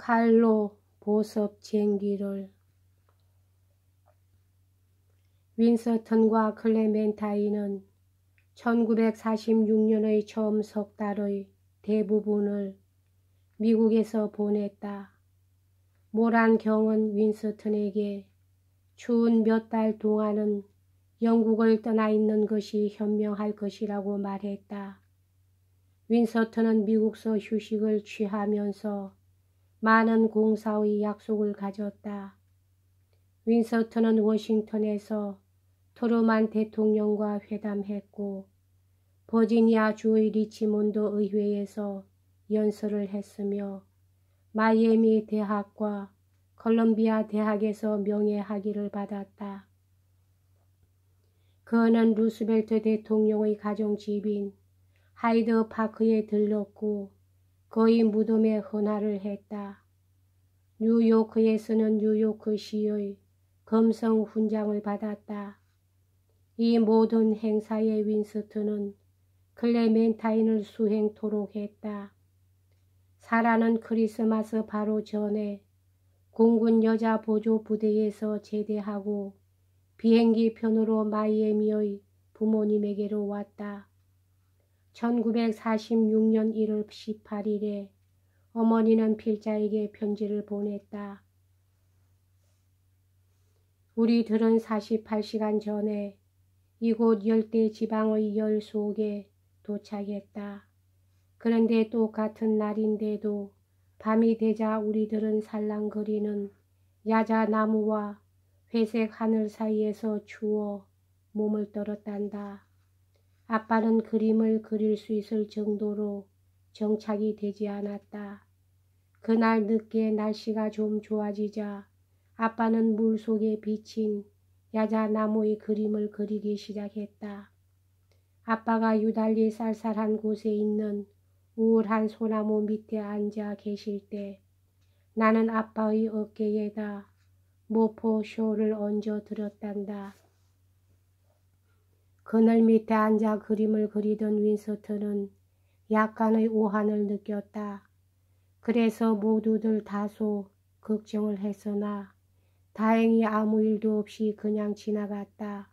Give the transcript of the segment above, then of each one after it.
칼로 보섭 쟁기를. 윈스턴과 클레멘타인은 1946년의 처음 석 달의 대부분을 미국에서 보냈다. 모란경은 윈스턴에게 추운 몇 달 동안은 영국을 떠나 있는 것이 현명할 것이라고 말했다. 윈스턴은 미국서 휴식을 취하면서 많은 공사의 약속을 가졌다. 윈스턴은 워싱턴에서 트루만 대통령과 회담했고 버지니아 주의 리치몬드 의회에서 연설을 했으며 마이애미 대학과 컬럼비아 대학에서 명예학위를 받았다. 그는 루스벨트 대통령의 가정집인 하이드 파크에 들렀고 그의 무덤에 헌화를 했다. 뉴요크에서는 뉴요크시의 금성 훈장을 받았다. 이 모든 행사에 윈스턴은 클레멘타인을 수행토록 했다. 사라는 크리스마스 바로 전에 공군 여자 보조 부대에서 제대하고 비행기 편으로 마이애미의 부모님에게로 왔다. 1946년 1월 18일에 어머니는 필자에게 편지를 보냈다. 우리들은 48시간 전에 이곳 열대 지방의 열 속에 도착했다. 그런데 똑같은 날인데도 밤이 되자 우리들은 살랑거리는 야자나무와 회색 하늘 사이에서 추워 몸을 떨었단다. 아빠는 그림을 그릴 수 있을 정도로 정착이 되지 않았다. 그날 늦게 날씨가 좀 좋아지자 아빠는 물속에 비친 야자나무의 그림을 그리기 시작했다. 아빠가 유달리 쌀쌀한 곳에 있는 우울한 소나무 밑에 앉아 계실 때 나는 아빠의 어깨에다 모포쇼를 얹어 들었단다. 그늘 밑에 앉아 그림을 그리던 윈스턴은 약간의 오한을 느꼈다. 그래서 모두들 다소 걱정을 했으나 다행히 아무 일도 없이 그냥 지나갔다.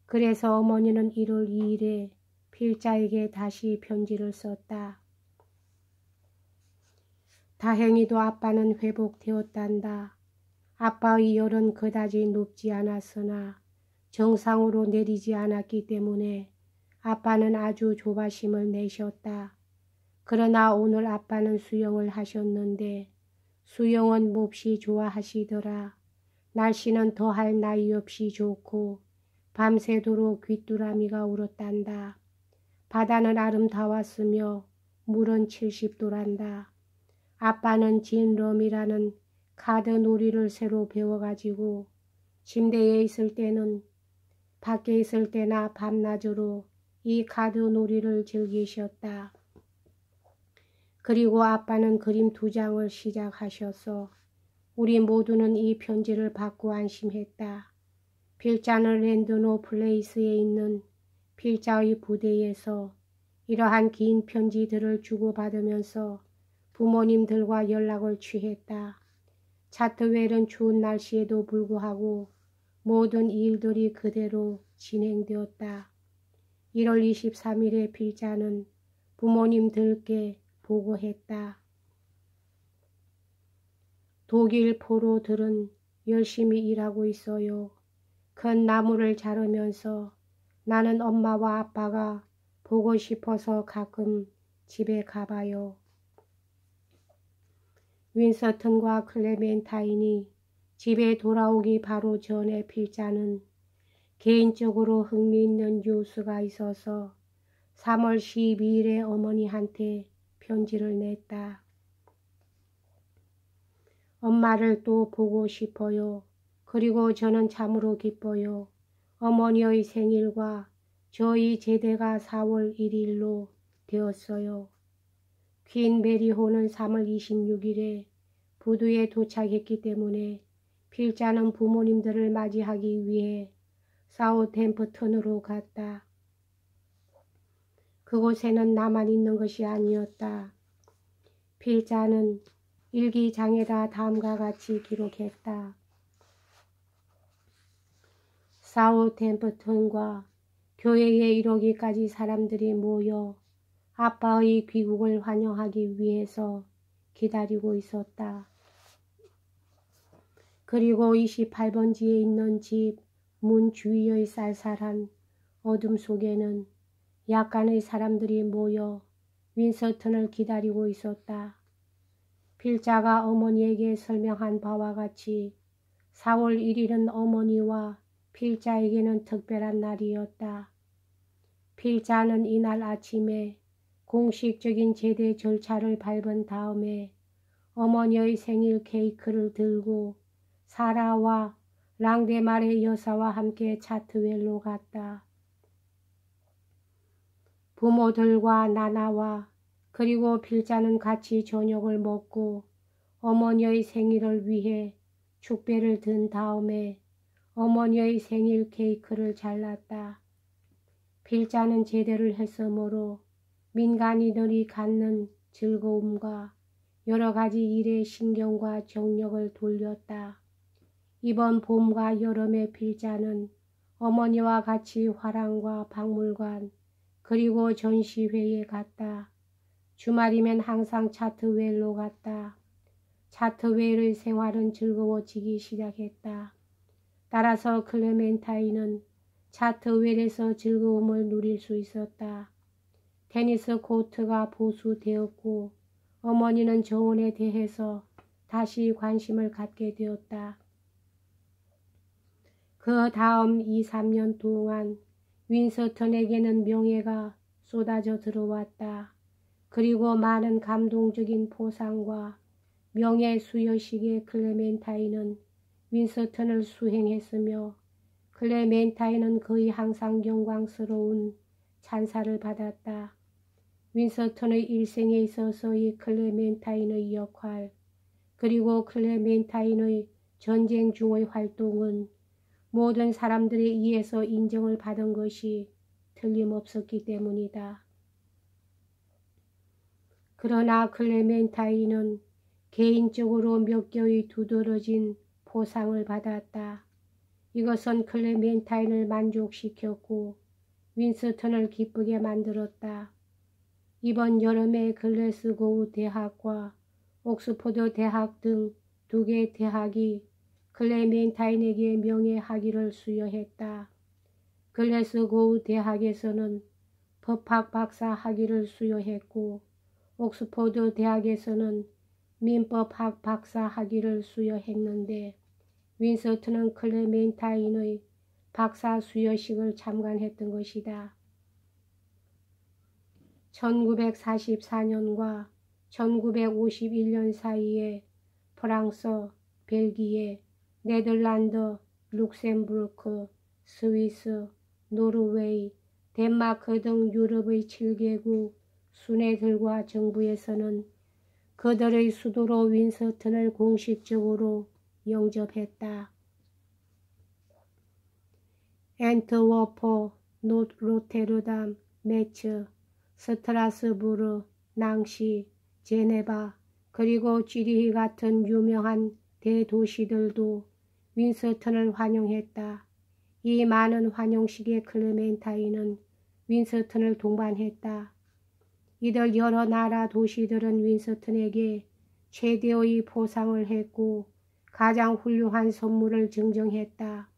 그래서 어머니는 1월 2일에 필자에게 다시 편지를 썼다. 다행히도 아빠는 회복되었단다. 아빠의 열은 그다지 높지 않았으나 정상으로 내리지 않았기 때문에 아빠는 아주 조바심을 내셨다. 그러나 오늘 아빠는 수영을 하셨는데 수영은 몹시 좋아하시더라. 날씨는 더할 나위 없이 좋고 밤새도록 귀뚜라미가 울었단다. 바다는 아름다웠으며 물은 70도란다. 아빠는 진럼이라는 카드 놀이를 새로 배워가지고 침대에 있을 때는 밖에 있을 때나 밤낮으로 이 카드 놀이를 즐기셨다. 그리고 아빠는 그림 2장을 시작하셔서 우리 모두는 이 편지를 받고 안심했다. 필자는 랜드노 플레이스에 있는 필자의 부대에서 이러한 긴 편지들을 주고받으면서 부모님들과 연락을 취했다. 차트웰은 추운 날씨에도 불구하고 모든 일들이 그대로 진행되었다. 1월 23일에 필자는 부모님들께 보고했다. 독일 포로들은 열심히 일하고 있어요. 큰 나무를 자르면서 나는 엄마와 아빠가 보고 싶어서 가끔 집에 가봐요. 윈스턴과 클레멘타인이 집에 돌아오기 바로 전에 필자는 개인적으로 흥미있는 뉴스가 있어서 3월 12일에 어머니한테 편지를 냈다. 엄마를 또 보고 싶어요. 그리고 저는 참으로 기뻐요. 어머니의 생일과 저희 제대가 4월 1일로 되었어요. 퀸 메리호는 3월 26일에 부두에 도착했기 때문에 필자는 부모님들을 맞이하기 위해 사우템프턴으로 갔다. 그곳에는 나만 있는 것이 아니었다. 필자는 일기장에다 다음과 같이 기록했다. 사우템프턴과 교회에 이르기까지 사람들이 모여 아빠의 귀국을 환영하기 위해서 기다리고 있었다. 그리고 28번지에 있는 집 문 주위의 쌀쌀한 어둠 속에는 약간의 사람들이 모여 윈서턴을 기다리고 있었다. 필자가 어머니에게 설명한 바와 같이 4월 1일은 어머니와 필자에게는 특별한 날이었다. 필자는 이날 아침에 공식적인 제대 절차를 밟은 다음에 어머니의 생일 케이크를 들고 사라와 랑데말의 여사와 함께 차트웰로 갔다. 부모들과 나나와 그리고 필자는 같이 저녁을 먹고 어머니의 생일을 위해 축배를 든 다음에 어머니의 생일 케이크를 잘랐다. 필자는 제대를 했으므로 민간인들이 갖는 즐거움과 여러 가지 일에 신경과 정력을 돌렸다. 이번 봄과 여름의 필자는 어머니와 같이 화랑과 박물관 그리고 전시회에 갔다. 주말이면 항상 차트웰로 갔다. 차트웰의 생활은 즐거워지기 시작했다. 따라서 클레멘타인은 차트웰에서 즐거움을 누릴 수 있었다. 테니스 코트가 보수되었고 어머니는 정원에 대해서 다시 관심을 갖게 되었다. 그 다음 2~3년 동안 윈서턴에게는 명예가 쏟아져 들어왔다. 그리고 많은 감동적인 포상과 명예 수여식에 클레멘타인은 윈서턴을 수행했으며 클레멘타인은 거의 항상 영광스러운 찬사를 받았다. 윈서턴의 일생에 있어서의 클레멘타인의 역할 그리고 클레멘타인의 전쟁 중의 활동은 모든 사람들에 의해서 인정을 받은 것이 틀림없었기 때문이다. 그러나 클레멘타인은 개인적으로 몇 개의 두드러진 포상을 받았다. 이것은 클레멘타인을 만족시켰고 윈서턴을 기쁘게 만들었다. 이번 여름에 글래스고우 대학과 옥스퍼드 대학 등 2개 대학이 클레멘타인에게 명예학위를 수여했다. 글래스고우 대학에서는 법학 박사 학위를 수여했고 옥스퍼드 대학에서는 민법학 박사 학위를 수여했는데 윈서턴은 클레멘타인의 박사 수여식을 참관했던 것이다. 1944년과 1951년 사이에 프랑스, 벨기에, 네덜란드, 룩셈부르크, 스위스, 노르웨이, 덴마크 등 유럽의 7개국 순회들과 정부에서는 그들의 수도로 윈서턴을 공식적으로 영접했다. 앤트워프, 로테르담, 메츠, 스트라스부르, 낭시, 제네바, 그리고 쥐리히 같은 유명한 대도시들도 윈서턴을 환영했다. 이 많은 환영식에 클레멘타인은 윈서턴을 동반했다. 이들 여러 나라 도시들은 윈서턴에게 최대의 포상을 했고 가장 훌륭한 선물을 증정했다.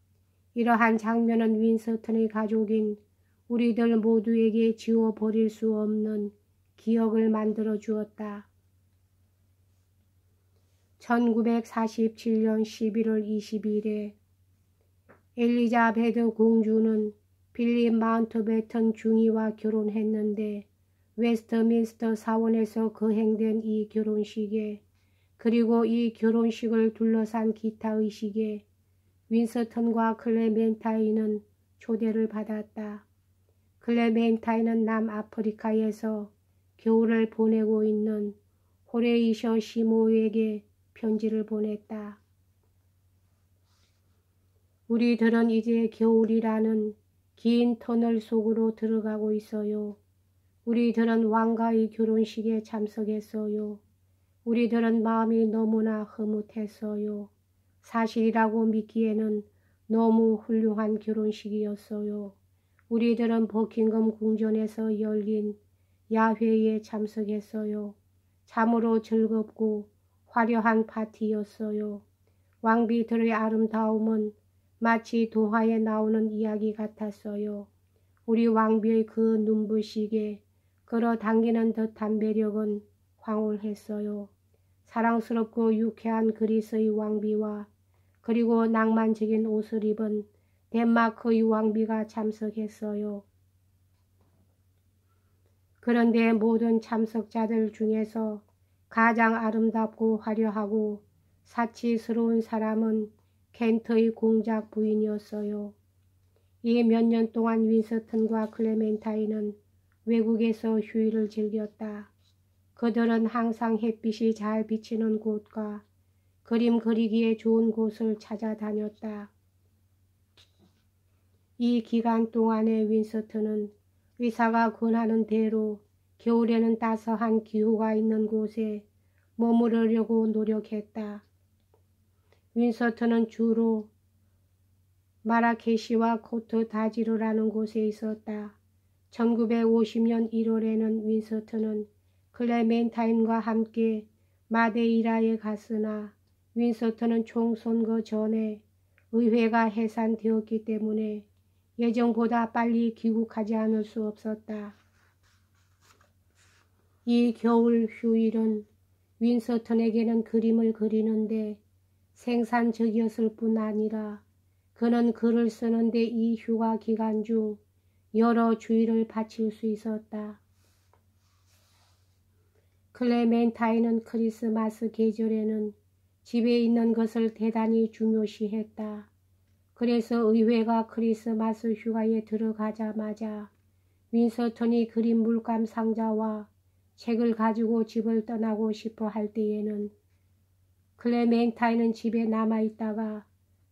이러한 장면은 윈서턴의 가족인 우리들 모두에게 지워버릴 수 없는 기억을 만들어 주었다. 1947년 11월 20일에 엘리자베드 공주는 필립 마운트베튼 중위와 결혼했는데 웨스트민스터 사원에서 거행된 이 결혼식에 그리고 이 결혼식을 둘러싼 기타 의식에 윈서턴과 클레멘타인은 초대를 받았다. 클레멘타인은 남아프리카에서 겨울을 보내고 있는 호레이셔 시모에게 편지를 보냈다. 우리들은 이제 겨울이라는 긴 터널 속으로 들어가고 있어요. 우리들은 왕가의 결혼식에 참석했어요. 우리들은 마음이 너무나 흐뭇했어요. 사실이라고 믿기에는 너무 훌륭한 결혼식이었어요. 우리들은 버킹엄 궁전에서 열린 야회에 참석했어요. 참으로 즐겁고 화려한 파티였어요. 왕비들의 아름다움은 마치 동화에 나오는 이야기 같았어요. 우리 왕비의 그 눈부시게 끌어당기는 듯한 매력은 황홀했어요. 사랑스럽고 유쾌한 그리스의 왕비와 그리고 낭만적인 옷을 입은 덴마크의 왕비가 참석했어요. 그런데 모든 참석자들 중에서 가장 아름답고 화려하고 사치스러운 사람은 켄트의 공작 부인이었어요. 이 몇 년 동안 윈스턴과 클레멘타인은 외국에서 휴일을 즐겼다. 그들은 항상 햇빛이 잘 비치는 곳과 그림 그리기에 좋은 곳을 찾아다녔다. 이 기간 동안에 윈스턴은 의사가 권하는 대로 겨울에는 따스한 기후가 있는 곳에 머무르려고 노력했다. 윈스턴은 주로 마라케시와 코트 다지르라는 곳에 있었다. 1950년 1월에는 윈스턴은 클레멘타인과 함께 마데이라에 갔으나 윈스턴은 총선거 전에 의회가 해산되었기 때문에 예정보다 빨리 귀국하지 않을 수 없었다. 이 겨울 휴일은 윈스턴에게는 그림을 그리는데 생산적이었을 뿐 아니라 그는 글을 쓰는데 이 휴가 기간 중 여러 주일을 바칠 수 있었다. 클레멘타인은 크리스마스 계절에는 집에 있는 것을 대단히 중요시했다. 그래서 의회가 크리스마스 휴가에 들어가자마자 윈스턴이 그린 물감 상자와 책을 가지고 집을 떠나고 싶어 할 때에는 클레멘타인은 집에 남아있다가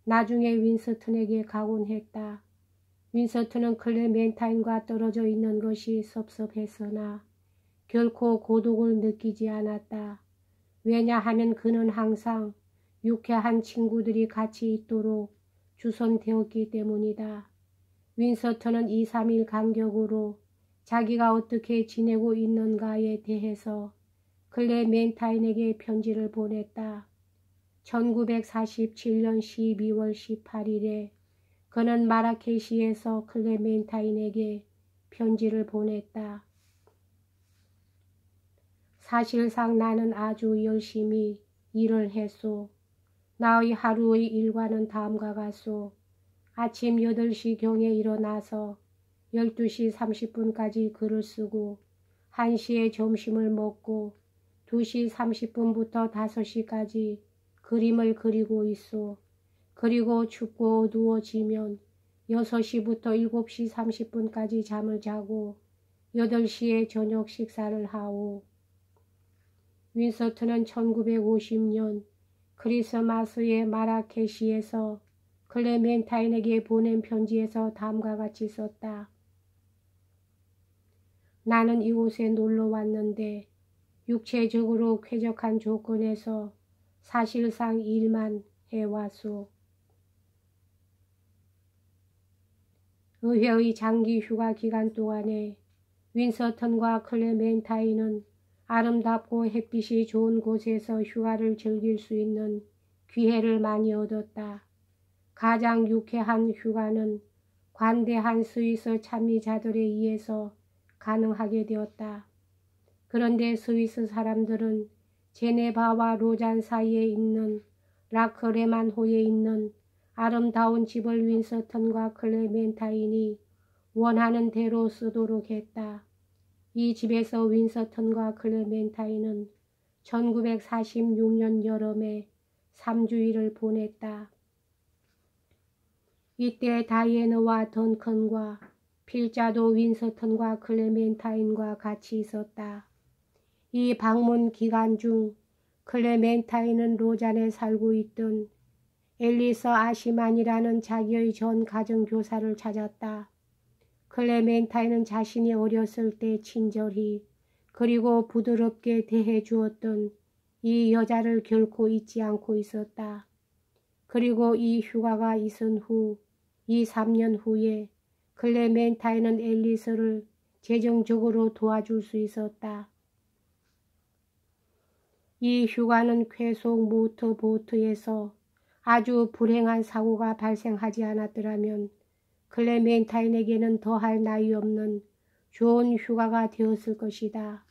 나중에 윈스턴에게 가곤 했다. 윈스턴은 클레멘타인과 떨어져 있는 것이 섭섭했으나 결코 고독을 느끼지 않았다. 왜냐하면 그는 항상 유쾌한 친구들이 같이 있도록 주선되었기 때문이다. 윈스턴은 2, 3일 간격으로 자기가 어떻게 지내고 있는가에 대해서 클레멘타인에게 편지를 보냈다. 1947년 12월 18일에 그는 마라케시에서 클레멘타인에게 편지를 보냈다. 사실상 나는 아주 열심히 일을 했소. 나의 하루의 일과는 다음과 같소. 아침 8시경에 일어나서 12시 30분까지 글을 쓰고 1시에 점심을 먹고 2시 30분부터 5시까지 그림을 그리고 있소. 그리고 춥고 어두워지면 6시부터 7시 30분까지 잠을 자고 8시에 저녁 식사를 하오. 윈스턴은 1950년 크리스마스에 마라케시에서 클레멘타인에게 보낸 편지에서 다음과 같이 썼다. 나는 이곳에 놀러 왔는데 육체적으로 쾌적한 조건에서 사실상 일만 해왔소. 의회의 장기 휴가 기간 동안에 윈스턴과 클레멘타인은 아름답고 햇빛이 좋은 곳에서 휴가를 즐길 수 있는 기회를 많이 얻었다. 가장 유쾌한 휴가는 관대한 스위스 참미자들에 의해서 가능하게 되었다. 그런데 스위스 사람들은 제네바와 로잔 사이에 있는 라크레만호에 있는 아름다운 집을 윈스턴과 클레멘타인이 원하는 대로 쓰도록 했다. 이 집에서 윈스턴과 클레멘타인은 1946년 여름에 3주일을 보냈다. 이때 다이애나와 던컨과 필자도 윈스턴과 클레멘타인과 같이 있었다. 이 방문 기간 중 클레멘타인은 로잔에 살고 있던 앨리스 아시만이라는 자기의 전 가정교사를 찾았다. 클레멘타인은 자신이 어렸을 때 친절히 그리고 부드럽게 대해 주었던 이 여자를 결코 잊지 않고 있었다. 그리고 이 휴가가 있은 후, 이 3년 후에 클레멘타인은 앨리스를 재정적으로 도와줄 수 있었다. 이 휴가는 쾌속 모터보트에서 아주 불행한 사고가 발생하지 않았더라면 클레멘타인에게는 더할 나위 없는 좋은 휴가가 되었을 것이다.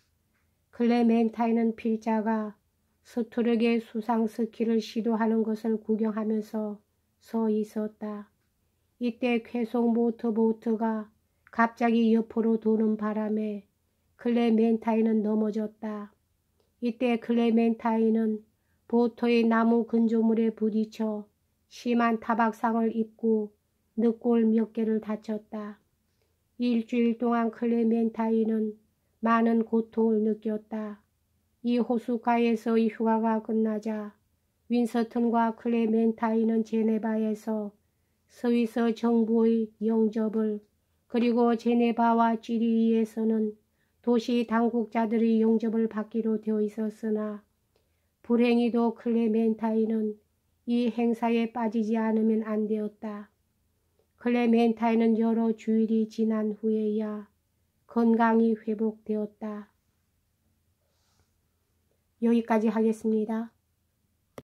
클레멘타인은 필자가 스트로게 수상 스키를 시도하는 것을 구경하면서 서 있었다. 이때 쾌속 모터보트가 갑자기 옆으로 도는 바람에 클레멘타인은 넘어졌다. 이때 클레멘타인은 보트의 나무 근조물에 부딪혀 심한 타박상을 입고 늑골 몇 개를 다쳤다. 일주일 동안 클레멘타인은 많은 고통을 느꼈다. 이 호숫가에서의 휴가가 끝나자 윈스턴과 클레멘타인은 제네바에서 스위스 정부의 영접을, 그리고 제네바와 쥐리히에서는 도시 당국자들의 영접을 받기로 되어 있었으나 불행히도 클레멘타인은 이 행사에 빠지지 않으면 안 되었다. 클레멘타인은 여러 주일이 지난 후에야 건강이 회복되었다. 여기까지 하겠습니다.